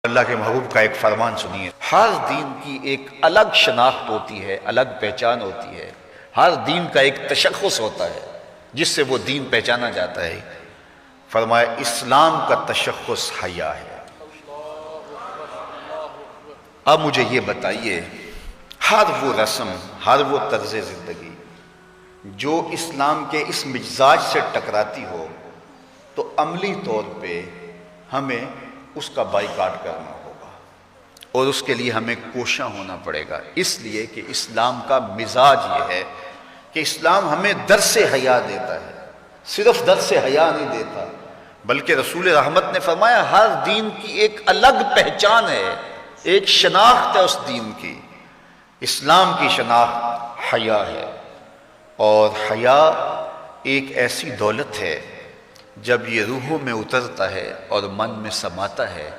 اللہ کے محبوب کا ایک فرمان سنیے، ہر دین کی ایک الگ شناخت ہوتی ہے، الگ پہچان ہوتی ہے، ہر دین کا ایک تشخص ہوتا ہے جس سے وہ دین پہچانا جاتا ہے۔ فرمایا اسلام کا تشخص حیا ہے۔ اب مجھے یہ بتائیے، ہر وہ رسم، ہر وہ طرز زندگی جو اسلام کے اس مزاج سے ٹکراتی ہو تو عملی طور پہ ہمیں اس کا بائیکاٹ کرنا ہوگا اور اس کے لیے ہمیں کوشاں ہونا پڑے گا، اس لیے کہ اسلام کا مزاج یہ ہے کہ اسلام ہمیں درس حیا دیتا ہے، صرف درس حیا نہیں دیتا بلکہ رسول رحمت نے فرمایا ہر دین کی ایک الگ پہچان ہے، ایک شناخت ہے اس دین کی۔ اسلام کی شناخت حیا ہے، اور حیا ایک ایسی دولت ہے جب یہ روحوں میں اترتا ہے اور من میں سماتا ہے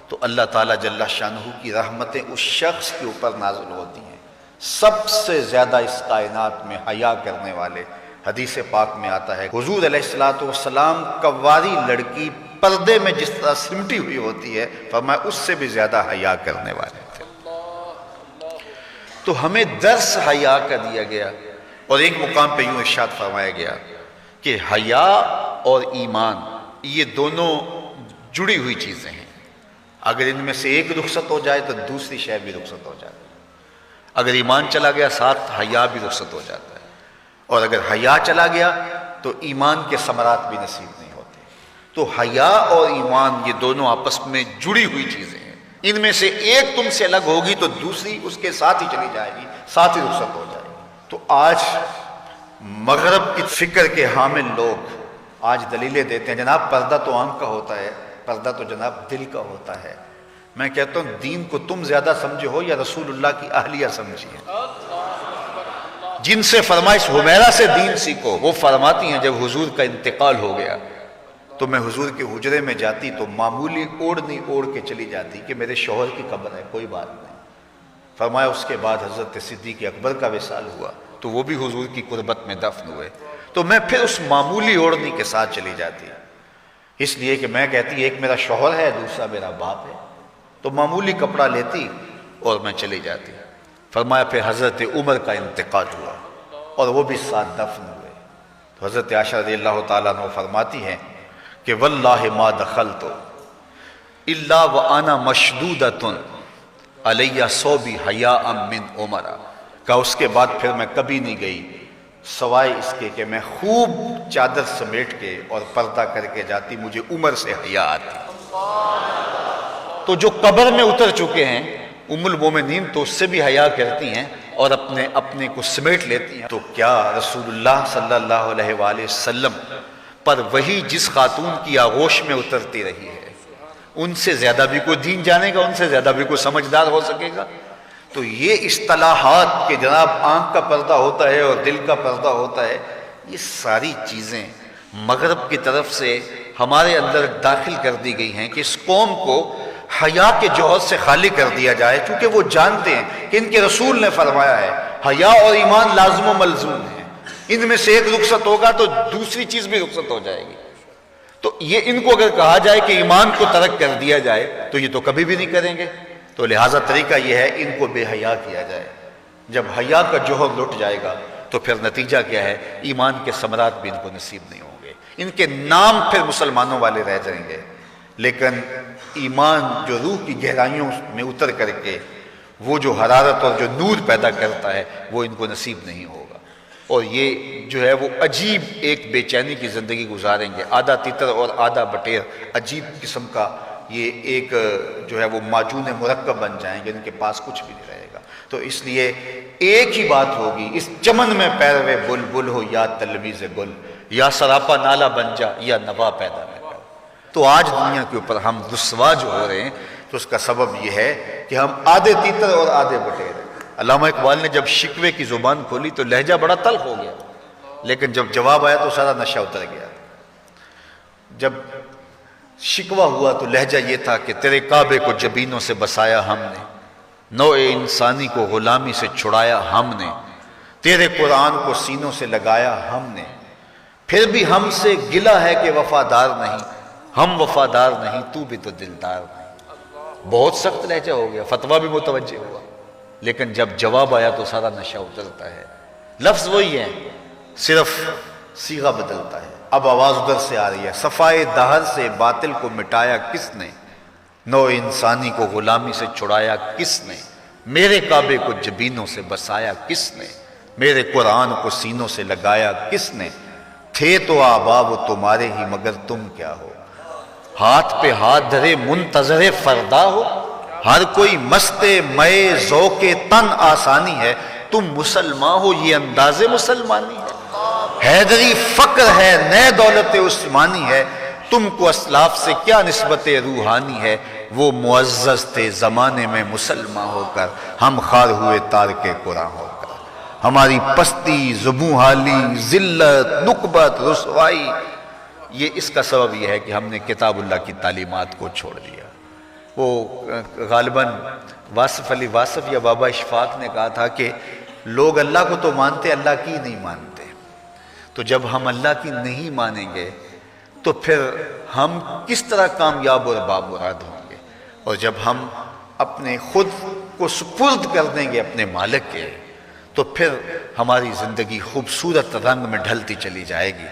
تو اللہ تعالیٰ جل شانہ کی رحمتیں اس شخص کے اوپر نازل ہوتی ہیں۔ سب سے زیادہ اس کائنات میں حیا کرنے والے، حدیث پاک میں آتا ہے حضور علیہ السلام کواری لڑکی پردے میں جس طرح سمٹی ہوئی ہوتی ہے، فرمایا اس سے بھی زیادہ حیا کرنے والے تھے۔ تو ہمیں درس حیا کا دیا گیا، اور ایک مقام پہ یوں ارشاد فرمایا گیا کہ حیا اور ایمان یہ دونوں جڑی ہوئی چیزیں ہیں، اگر ان میں سے ایک رخصت ہو جائے تو دوسری شے بھی رخصت ہو جاتی ہے۔ اگر ایمان چلا گیا ساتھ حیا بھی رخصت ہو جاتا ہے، اور اگر حیا چلا گیا تو ایمان کے ثمرات بھی نصیب نہیں ہوتے۔ تو حیا اور ایمان یہ دونوں آپس میں جڑی ہوئی چیزیں ہیں، ان میں سے ایک تم سے الگ ہوگی تو دوسری اس کے ساتھ ہی چلی جائے گی، ساتھ ہی رخصت ہو جائے گی۔ تو آج مغرب کی فکر کے حامل لوگ آج دلیلیں دیتے ہیں جناب پردہ تو آنکھ کا ہوتا ہے، پردہ تو جناب دل کا ہوتا ہے۔ میں کہتا ہوں دین کو تم زیادہ سمجھے ہو یا رسول اللہ کی اہلیہ سمجھیے، جن سے فرمائش حمیرہ سے دین سیکھو، وہ فرماتی ہیں جب حضور کا انتقال ہو گیا تو میں حضور کے حجرے میں جاتی تو معمولی اوڑھنی اوڑھ کے چلی جاتی کہ میرے شوہر کی قبر ہے، کوئی بات نہیں۔ فرمایا اس کے بعد حضرت صدیق اکبر کا وصال ہوا تو وہ بھی حضور کی قربت میں دفن ہوئے، تو میں پھر اس معمولی اوڑھنی کے ساتھ چلی جاتی، اس لیے کہ میں کہتی ایک میرا شوہر ہے دوسرا میرا باپ ہے، تو معمولی کپڑا لیتی اور میں چلی جاتی۔ فرمایا پھر حضرت عمر کا انتقال ہوا اور وہ بھی ساتھ دفن ہوئے، تو حضرت عائشہ رضی اللہ تعالیٰ عنہ فرماتی ہیں کہ واللہ ما دخلت الا وانا مشدودۃ علیہ صوبی حیاء من عمر، کہ اس کے بعد پھر میں کبھی نہیں گئی سوائے اس کے کہ میں خوب چادر سمیٹ کے اور پردہ کر کے جاتی، مجھے عمر سے حیا آتی۔ تو جو قبر میں اتر چکے ہیں ام المومنین تو اس سے بھی حیا کرتی ہیں اور اپنے کو سمیٹ لیتی ہیں، تو کیا رسول اللہ صلی اللہ علیہ وآلہ وسلم پر وہی جس خاتون کی آغوش میں اترتی رہی ہے ان سے زیادہ بھی کوئی دین جانے گا، ان سے زیادہ بھی کوئی سمجھدار ہو سکے گا؟ تو یہ اصطلاحات کہ جناب آنکھ کا پردہ ہوتا ہے اور دل کا پردہ ہوتا ہے، یہ ساری چیزیں مغرب کی طرف سے ہمارے اندر داخل کر دی گئی ہیں کہ اس قوم کو حیا کے جوہر سے خالی کر دیا جائے، چونکہ وہ جانتے ہیں کہ ان کے رسول نے فرمایا ہے حیا اور ایمان لازم و ملزوم ہیں، ان میں سے ایک رخصت ہوگا تو دوسری چیز بھی رخصت ہو جائے گی۔ تو یہ ان کو اگر کہا جائے کہ ایمان کو ترک کر دیا جائے تو یہ تو کبھی بھی نہیں کریں گے، تو لہٰذا طریقہ یہ ہے ان کو بے حیا کیا جائے۔ جب حیا کا جوہر لٹ جائے گا تو پھر نتیجہ کیا ہے؟ ایمان کے ثمرات بھی ان کو نصیب نہیں ہوں گے، ان کے نام پھر مسلمانوں والے رہ جائیں گے، لیکن ایمان جو روح کی گہرائیوں میں اتر کر کے وہ جو حرارت اور جو نور پیدا کرتا ہے وہ ان کو نصیب نہیں ہوگا، اور یہ جو ہے وہ عجیب ایک بے چینی کی زندگی گزاریں گے، آدھا تیتر اور آدھا بٹیر، عجیب قسم کا یہ ایک جو ہے وہ معجون مرکب بن جائیں گے، ان کے پاس کچھ بھی نہیں رہے گا۔ تو اس لیے ایک ہی بات ہوگی، اس چمن میں پیروے بلبل ہو یا تلویز گل، یا سراپا نالا بن جا یا نوا پیدا نہ کر۔ تو آج دنیا کے اوپر ہم رسوا جو ہو رہے ہیں تو اس کا سبب یہ ہے کہ ہم آدھے تیتر اور آدھے بٹیر ہیں۔ علامہ اقبال نے جب شکوے کی زبان کھولی تو لہجہ بڑا تلخ ہو گیا، لیکن جب جواب آیا تو سارا نشہ اتر گیا۔ جب شکوہ ہوا تو لہجہ یہ تھا کہ تیرے کعبے کو جبینوں سے بسایا ہم نے، نوع انسانی کو غلامی سے چھڑایا ہم نے، تیرے قرآن کو سینوں سے لگایا ہم نے، پھر بھی ہم سے گلہ ہے کہ وفادار نہیں، ہم وفادار نہیں تو بھی تو دلدار نہیں۔ بہت سخت لہجہ ہو گیا، فتویٰ بھی متوجہ ہوا، لیکن جب جواب آیا تو سارا نشہ اترتا ہے۔ لفظ وہی ہے، صرف صیغہ بدلتا ہے۔ اب آواز ادھر سے آ رہی ہے، صفائے دہر سے باطل کو مٹایا کس نے، نو انسانی کو غلامی سے چھڑایا کس نے، میرے کعبے کو جبینوں سے بسایا کس نے، میرے قرآن کو سینوں سے لگایا کس نے، تھے تو آبا وہ تمہارے ہی مگر تم کیا ہو، ہاتھ پہ ہاتھ دھرے منتظر فردا ہو، ہر کوئی مست مئے ذوق تن آسانی ہے، تم مسلمان ہو یہ انداز مسلمانی ہے، حیدری فقر ہے نئے دولت عثمانی ہے، تم کو اسلاف سے کیا نسبت روحانی ہے، وہ معزز تھے زمانے میں مسلمان ہو کر، ہم خار ہوئے تارک قرآن ہو کر، ہماری پستی، زبوں حالی، ذلت، نکبت، رسوائی، یہ اس کا سبب یہ ہے کہ ہم نے کتاب اللہ کی تعلیمات کو چھوڑ دیا۔ وہ غالباً واصف علی واصف یا بابا اشفاق نے کہا تھا کہ لوگ اللہ کو تو مانتے، اللہ کی نہیں مانتے، تو جب ہم اللہ کی نہیں مانیں گے تو پھر ہم کس طرح کامیاب اور بامراد ہوں گے، اور جب ہم اپنے خود کو سپرد کر دیں گے اپنے مالک کے تو پھر ہماری زندگی خوبصورت رنگ میں ڈھلتی چلی جائے گی۔